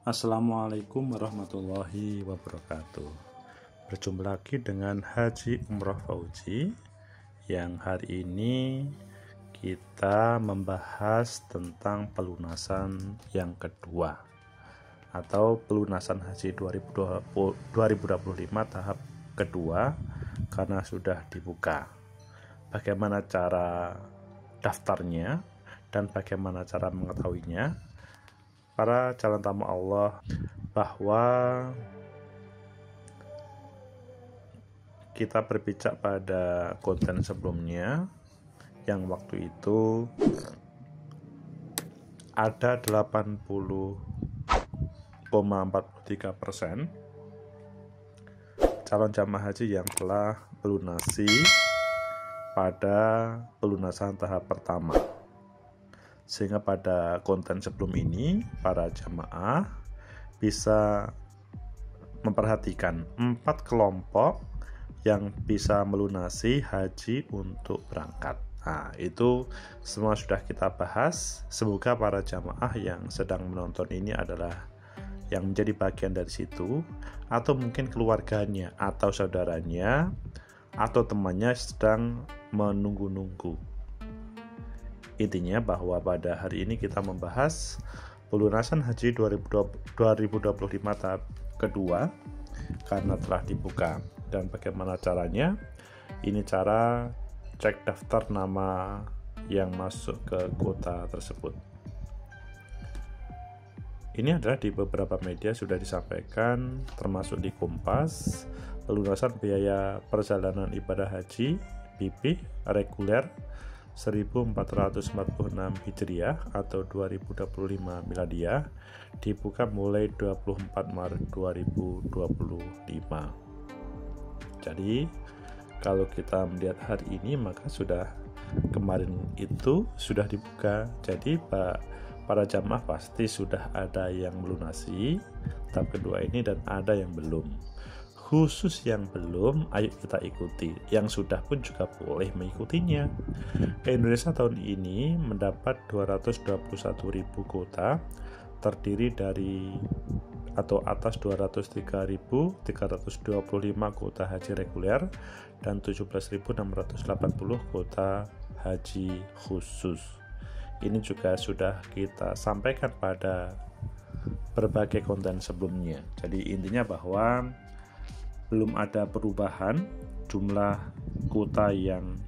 Assalamualaikum warahmatullahi wabarakatuh. Berjumpa lagi dengan Haji Umroh Fauzi, yang hari ini kita membahas tentang pelunasan yang kedua atau pelunasan haji 2025 tahap kedua karena sudah dibuka. Bagaimana cara daftarnya dan bagaimana cara mengetahuinya? Para calon tamu Allah, bahwa kita berpijak pada konten sebelumnya yang waktu itu ada 80,43% calon jamaah haji yang telah melunasi pada pelunasan tahap pertama. Sehingga pada konten sebelum ini para jamaah bisa memperhatikan 4 kelompok yang bisa melunasi haji untuk berangkat. Nah, itu semua sudah kita bahas. Semoga para jamaah yang sedang menonton ini adalah yang menjadi bagian dari situ, atau mungkin keluarganya atau saudaranya atau temannya sedang menunggu-nunggu. Intinya bahwa pada hari ini kita membahas pelunasan haji 2025 tahap kedua karena telah dibuka. Dan bagaimana caranya? Ini cara cek daftar nama yang masuk ke kota tersebut. Ini adalah di beberapa media sudah disampaikan, termasuk di Kompas. Pelunasan biaya perjalanan ibadah haji BP reguler 1446 Hijriah atau 2025 Miladiah dibuka mulai 24 Maret 2025. Jadi kalau kita melihat hari ini, maka sudah kemarin itu sudah dibuka. Jadi para jamaah pasti sudah ada yang melunasi tahap kedua ini dan ada yang belum. Khusus yang belum, ayo kita ikuti. Yang sudah pun juga boleh mengikutinya. Indonesia tahun ini mendapat 221.000 kuota, terdiri dari atau atas 203.325 kuota haji reguler dan 17.680 kuota haji khusus. Ini juga sudah kita sampaikan pada berbagai konten sebelumnya. Jadi intinya bahwa belum ada perubahan jumlah kuota yang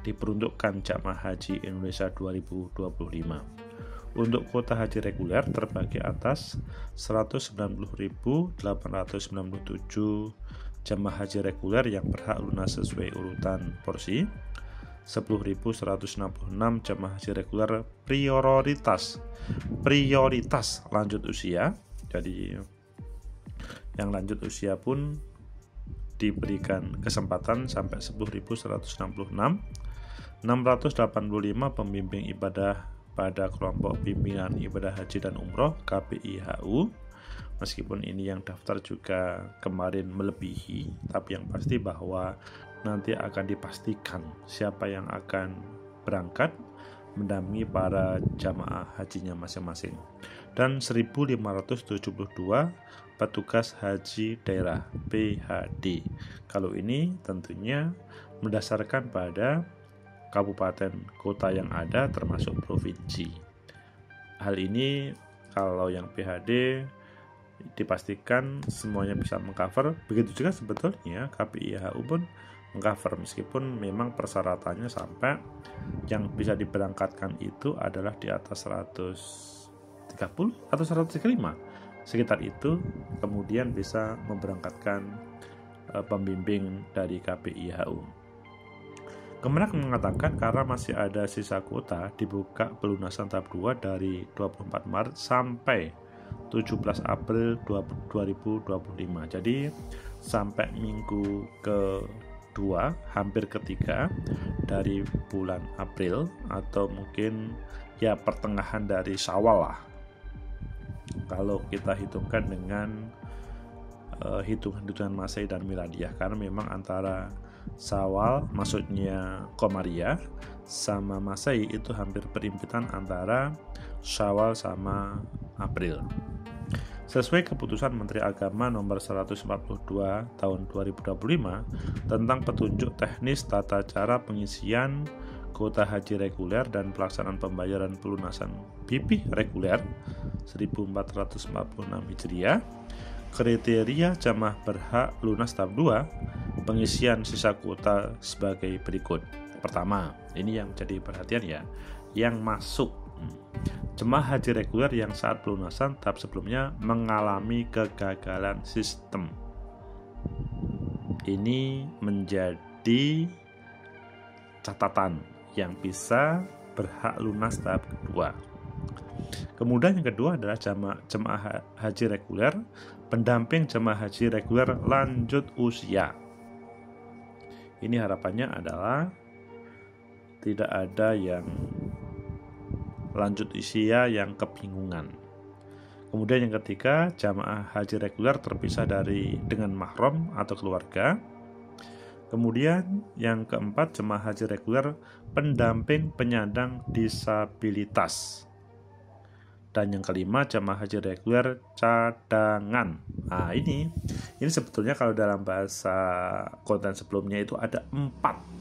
diperuntukkan jamaah haji Indonesia 2025. Untuk kuota haji reguler terbagi atas 190.897 jamaah haji reguler yang berhak lunas sesuai urutan porsi, 10.166 jamaah haji reguler prioritas lanjut usia. Jadi yang lanjut usia pun diberikan kesempatan sampai 10.166, 685 pembimbing ibadah pada kelompok pimpinan ibadah haji dan umroh KPIHU. Meskipun ini yang daftar juga kemarin melebihi, tapi yang pasti bahwa nanti akan dipastikan siapa yang akan berangkat mendampingi para jamaah hajinya masing-masing. Dan 1.572 petugas haji daerah PHD. Kalau ini tentunya mendasarkan pada kabupaten kota yang ada termasuk provinsi. Hal ini kalau yang PHD dipastikan semuanya bisa mengcover. Begitu juga sebetulnya KPIHU pun mengcover, meskipun memang persyaratannya sampai yang bisa diberangkatkan itu adalah di atas 130 atau 135. Sekitar itu kemudian bisa memberangkatkan pembimbing dari KPIHU. Kemenak mengatakan karena masih ada sisa kuota, dibuka pelunasan tahap 2 dari 24 Maret sampai 17 April 2025. Jadi sampai minggu kedua, hampir ketiga dari bulan April, atau mungkin ya pertengahan dari Syawal lah. Kalau kita hitungkan dengan hitungan Masehi dan Miladiah, karena memang antara Syawal, maksudnya Komariah, sama Masehi itu hampir berimpitan antara Syawal sama April. Sesuai keputusan Menteri Agama nomor 142 tahun 2025 tentang petunjuk teknis tata cara pengisian kuota haji reguler dan pelaksanaan pembayaran pelunasan BP reguler 1446 Hijriah, kriteria jamaah berhak lunas tahap 2 pengisian sisa kuota sebagai berikut. Pertama, ini yang jadi perhatian ya, yang masuk jemaah haji reguler yang saat pelunasan tahap sebelumnya mengalami kegagalan sistem. Ini menjadi catatan yang bisa berhak lunas tahap kedua. Kemudian yang kedua adalah jemaah haji reguler pendamping jemaah haji reguler lanjut usia. Ini harapannya adalah tidak ada yang lanjut usia yang kebingungan. Kemudian yang ketiga, jamaah haji reguler terpisah dengan mahram atau keluarga. Kemudian yang keempat, jemaah haji reguler pendamping penyandang disabilitas. Dan yang kelima, jemaah haji reguler cadangan. Nah, ini sebetulnya kalau dalam bahasa konten sebelumnya itu ada 4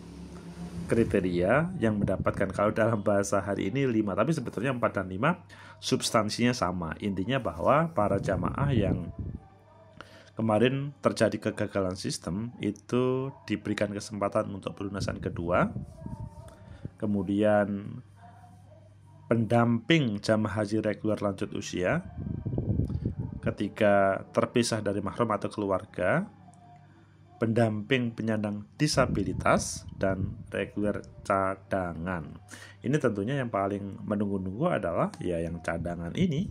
kriteria yang mendapatkan, kalau dalam bahasa hari ini 5, tapi sebetulnya 4 dan 5 substansinya sama. Intinya bahwa para jamaah yang kemarin terjadi kegagalan sistem itu diberikan kesempatan untuk pelunasan kedua. Kemudian pendamping jamaah haji reguler lanjut usia ketika terpisah dari mahram atau keluarga, pendamping penyandang disabilitas, dan reguler cadangan. Ini tentunya yang paling menunggu-nunggu adalah ya yang cadangan ini,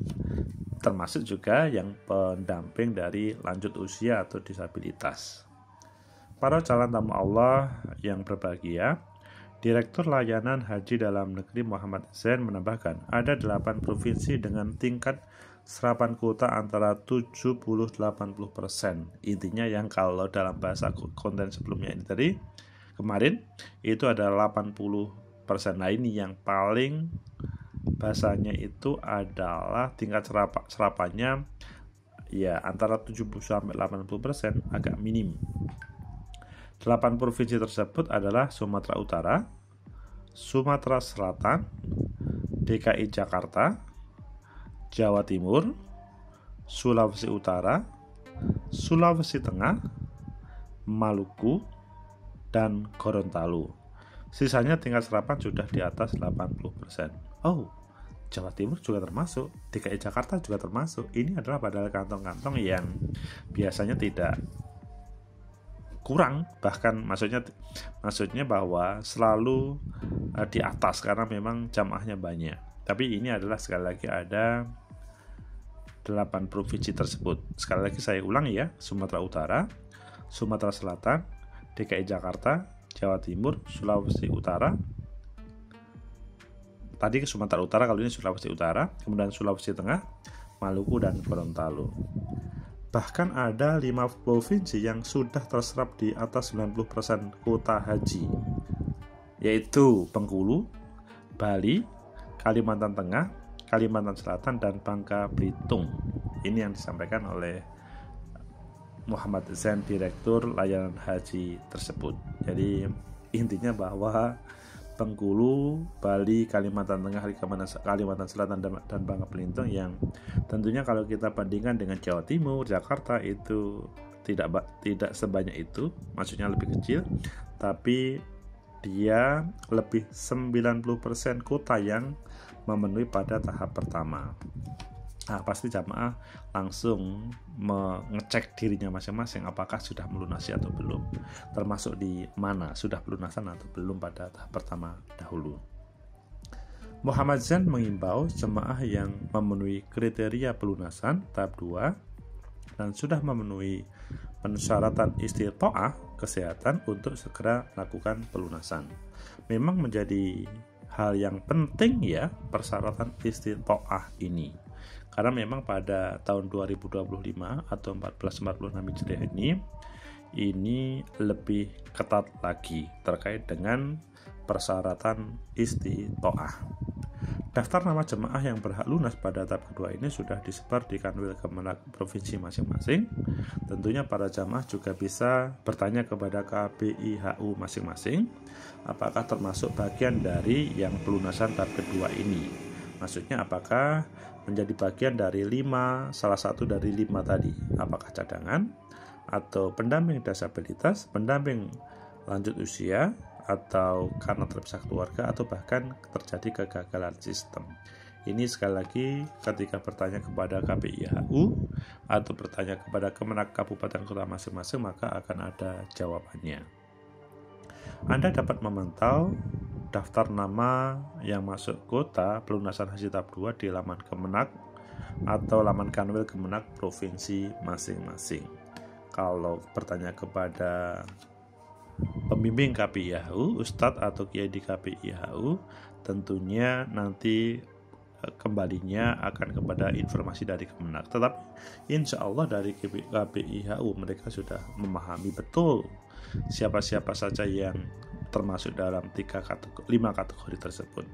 termasuk juga yang pendamping dari lanjut usia atau disabilitas. Para calon tamu Allah yang berbahagia, Direktur Layanan Haji Dalam Negeri Muhammad Zain menambahkan, ada 8 provinsi dengan tingkat serapan kuota antara 70-80%. Intinya yang kalau dalam bahasa konten sebelumnya ini tadi kemarin itu ada 80%. Nah, ini yang paling bahasanya itu adalah tingkat serapannya ya antara 70-80% agak minim. 8 provinsi tersebut adalah Sumatera Utara, Sumatera Selatan, DKI Jakarta, Jawa Timur, Sulawesi Utara, Sulawesi Tengah, Maluku, dan Gorontalo. Sisanya tingkat serapan sudah di atas 80%. Oh, Jawa Timur juga termasuk, DKI Jakarta juga termasuk. Ini adalah padahal kantong-kantong yang biasanya tidak kurang, bahkan maksudnya bahwa selalu di atas karena memang jamaahnya banyak. Tapi ini adalah sekali lagi ada 8 provinsi tersebut. Sekali lagi saya ulang ya, Sumatera Utara, Sumatera Selatan, DKI Jakarta, Jawa Timur, Sulawesi Utara. Tadi ke Sumatera Utara, kalau ini Sulawesi Utara, kemudian Sulawesi Tengah, Maluku, dan Gorontalo. Bahkan ada 5 provinsi yang sudah terserap di atas 90% kuota haji, yaitu Bengkulu, Bali, Kalimantan Tengah, Kalimantan Selatan, dan Bangka Belitung. Ini yang disampaikan oleh Muhammad Zain, Direktur Layanan Haji tersebut. Jadi intinya bahwa Bengkulu, Bali, Kalimantan Tengah, Kalimantan Selatan, dan Bangka Belitung yang tentunya kalau kita bandingkan dengan Jawa Timur, Jakarta itu tidak sebanyak itu, maksudnya lebih kecil, tapi dia lebih 90% kuota yang memenuhi pada tahap pertama. Nah, pasti jamaah langsung mengecek dirinya masing-masing apakah sudah melunasi atau belum, termasuk di mana sudah pelunasan atau belum pada tahap pertama dahulu. Muhammad Zain mengimbau jemaah yang memenuhi kriteria pelunasan tahap 2 dan sudah memenuhi persyaratan istitho'ah kesehatan untuk segera melakukan pelunasan. Memang menjadi hal yang penting ya persyaratan istitho'ah ini. Karena memang pada tahun 2025 atau 1446 Hijriah ini lebih ketat lagi terkait dengan persyaratan istitho'ah. Daftar nama jemaah yang berhak lunas pada tahap kedua ini sudah disebar di Kanwil Kemenak provinsi masing-masing. Tentunya para jemaah juga bisa bertanya kepada KPIHU masing-masing apakah termasuk bagian dari yang pelunasan tahap kedua ini. Maksudnya apakah menjadi bagian dari salah satu dari 5 tadi, apakah cadangan atau pendamping disabilitas, pendamping lanjut usia, atau karena terpisah keluarga, atau bahkan terjadi kegagalan sistem. Ini sekali lagi ketika bertanya kepada KPIHU atau bertanya kepada Kemenak Kabupaten Kota masing-masing, maka akan ada jawabannya. Anda dapat memantau daftar nama yang masuk kuota pelunasan haji tahap 2 di laman Kemenak atau laman Kanwil Kemenak provinsi masing-masing. Kalau bertanya kepada pembimbing KPIHU, Ustadz atau Kiai di KPIHU, tentunya nanti kembalinya akan kepada informasi dari Kemenak. Tetapi insya Allah dari KPIHU mereka sudah memahami betul siapa-siapa saja yang termasuk dalam 5 kategori tersebut.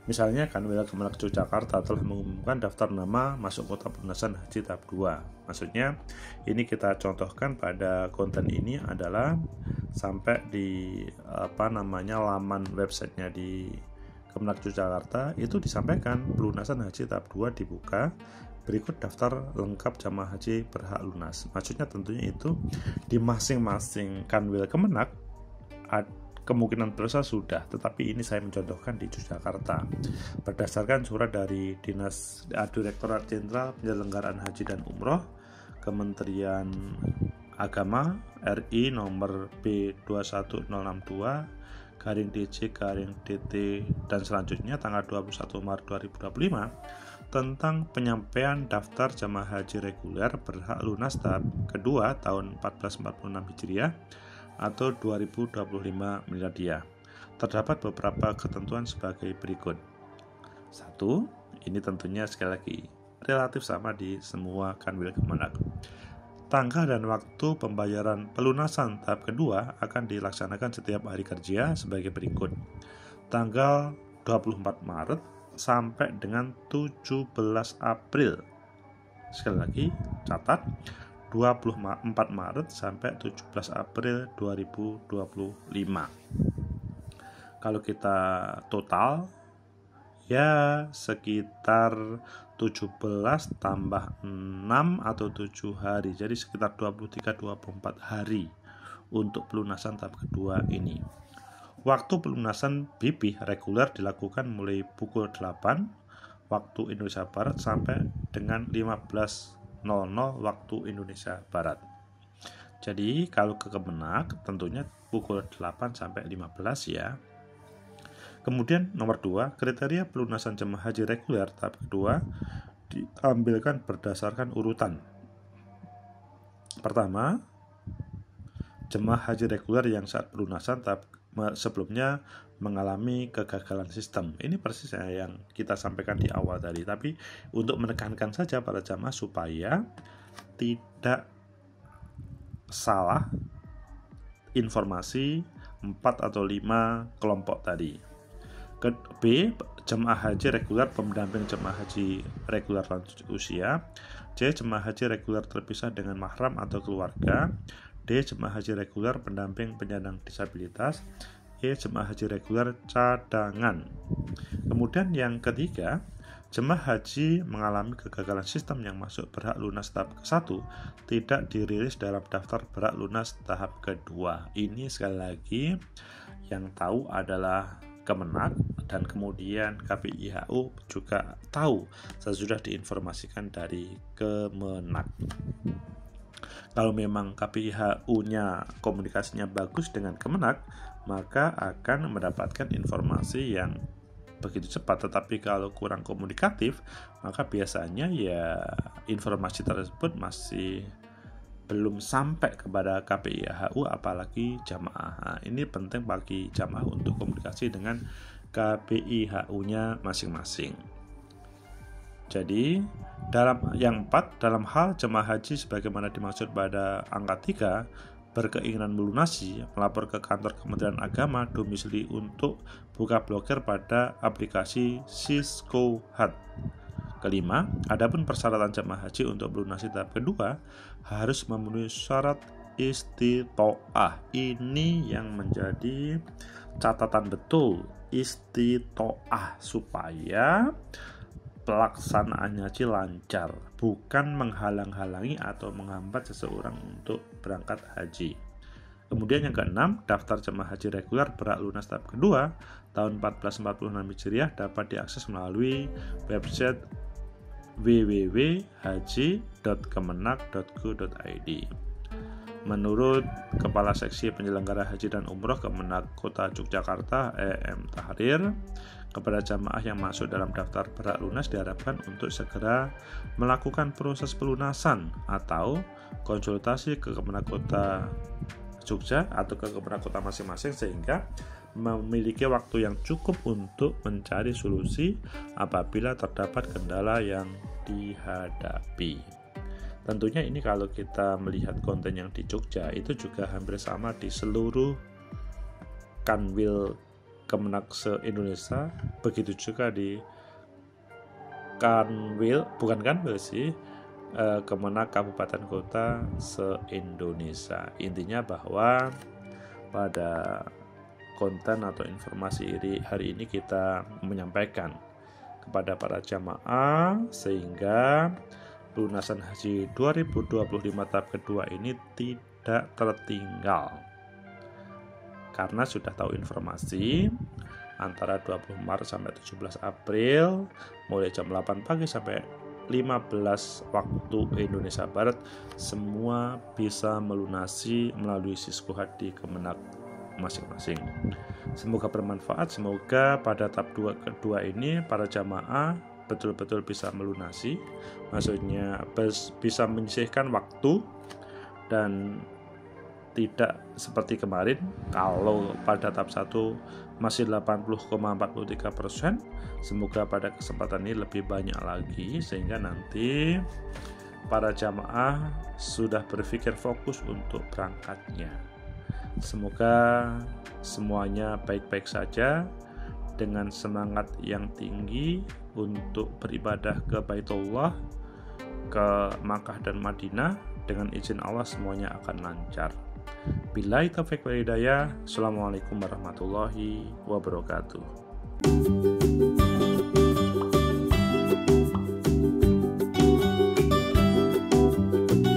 Misalnya Kanwil Kemenak Yogyakarta telah mengumumkan daftar nama masuk kota pelunasan haji tahap 2. Maksudnya ini kita contohkan pada konten ini adalah sampai di laman websitenya di Kemenak Yogyakarta itu disampaikan pelunasan haji tahap 2 dibuka, berikut daftar lengkap jamaah haji berhak lunas. Maksudnya tentunya itu di masing-masing Kanwil Kemenak kemungkinan besar sudah, tetapi ini saya mencontohkan di Yogyakarta berdasarkan surat dari Direktorat Jenderal Penyelenggaraan Haji dan Umroh Kementerian Agama RI nomor B21062/DC/DT dan selanjutnya tanggal 21 Maret 2025 tentang penyampaian daftar jamaah haji reguler berhak lunas tahap kedua tahun 1446 Hijriah atau 2025 miladiah. Terdapat beberapa ketentuan sebagai berikut. 1. Ini tentunya sekali lagi relatif sama di semua Kanwil Kemenak. Tanggal dan waktu pembayaran pelunasan tahap kedua akan dilaksanakan setiap hari kerja sebagai berikut. Tanggal 24 Maret sampai dengan 17 April. Sekali lagi, catat 24 Maret sampai 17 April 2025. Kalau kita total ya sekitar 17 tambah 6 atau 7 hari. Jadi sekitar 23-24 hari untuk pelunasan tahap kedua ini. Waktu pelunasan BP reguler dilakukan mulai pukul 8 waktu Indonesia Barat sampai dengan 15.00 waktu Indonesia Barat. Jadi kalau ke Kemenak tentunya pukul 8 sampai 15 ya. Kemudian nomor 2, kriteria pelunasan jemaah haji reguler tahap kedua diambilkan berdasarkan urutan. Pertama, jemaah haji reguler yang saat pelunasan tahap sebelumnya mengalami kegagalan sistem. Ini persis yang kita sampaikan di awal tadi, tapi untuk menekankan saja para jamaah supaya tidak salah informasi 4 atau 5 kelompok tadi. B. Jemaah haji reguler pendamping jemaah haji reguler lanjut usia. C. Jemaah haji reguler terpisah dengan mahram atau keluarga. D. Jemaah haji reguler pendamping penyandang disabilitas. E. Jemaah haji reguler cadangan. Kemudian yang ketiga, jemaah haji mengalami kegagalan sistem yang masuk berhak lunas tahap ke-1 tidak dirilis dalam daftar berhak lunas tahap kedua. Ini sekali lagi yang tahu adalah Kemenak dan kemudian KPIHU juga tahu sesudah diinformasikan dari Kemenak. Kalau memang KPIHU-nya komunikasinya bagus dengan Kemenak, maka akan mendapatkan informasi yang begitu cepat. Tetapi kalau kurang komunikatif, maka biasanya ya informasi tersebut masih belum sampai kepada KPIHU apalagi jamaah. Nah, ini penting bagi jamaah untuk komunikasi dengan KPIHU-nya masing-masing. Jadi, dalam yang 4, dalam hal jemaah haji sebagaimana dimaksud pada angka 3, berkeinginan melunasi, melapor ke kantor Kementerian Agama domisili untuk buka blokir pada aplikasi Cisco Heart. Kelima, adapun persyaratan jemaah haji untuk melunasi tahap kedua harus memenuhi syarat istitoah. Ini yang menjadi catatan betul, istitoah, supaya pelaksanaan haji lancar, bukan menghalang-halangi atau menghambat seseorang untuk berangkat haji. Kemudian yang keenam, daftar jemaah haji reguler berhak lunas tahap kedua tahun 1446 Hijriah dapat diakses melalui website www.haji.kemenak.go.id. Menurut Kepala Seksi Penyelenggara Haji dan Umroh Kemenak Kota Yogyakarta, EM Tahrir, kepada jamaah yang masuk dalam daftar berhak lunas diharapkan untuk segera melakukan proses pelunasan atau konsultasi ke Kemenak Kota Jogja atau ke Kemenak Kota masing-masing, sehingga memiliki waktu yang cukup untuk mencari solusi apabila terdapat kendala yang dihadapi. Tentunya ini kalau kita melihat konten yang di Jogja itu juga hampir sama di seluruh Kanwil Kemenak se-Indonesia, begitu juga di Kanwil, bukan Kanwil sih, Kemenak Kabupaten Kota se-Indonesia. Intinya bahwa pada konten atau informasi hari ini kita menyampaikan kepada para jamaah sehingga pelunasan haji 2025 tahap kedua ini tidak tertinggal. Karena sudah tahu informasi, antara 20 Maret sampai 17 April mulai jam 8 pagi sampai 15 waktu Indonesia Barat semua bisa melunasi melalui Cisco Heart di Kemenak masing-masing. Semoga bermanfaat, semoga pada tahap kedua ini para jamaah betul-betul bisa melunasi, maksudnya bisa menyisihkan waktu dan tidak seperti kemarin kalau pada tahap 1 masih 80,43%. Semoga pada kesempatan ini lebih banyak lagi sehingga nanti para jamaah sudah berpikir fokus untuk berangkatnya. Semoga semuanya baik-baik saja dengan semangat yang tinggi untuk beribadah ke Baitullah, ke Makkah dan Madinah. Dengan izin Allah semuanya akan lancar. Billahi taufiq wal hidayah. Assalamualaikum warahmatullahi wabarakatuh.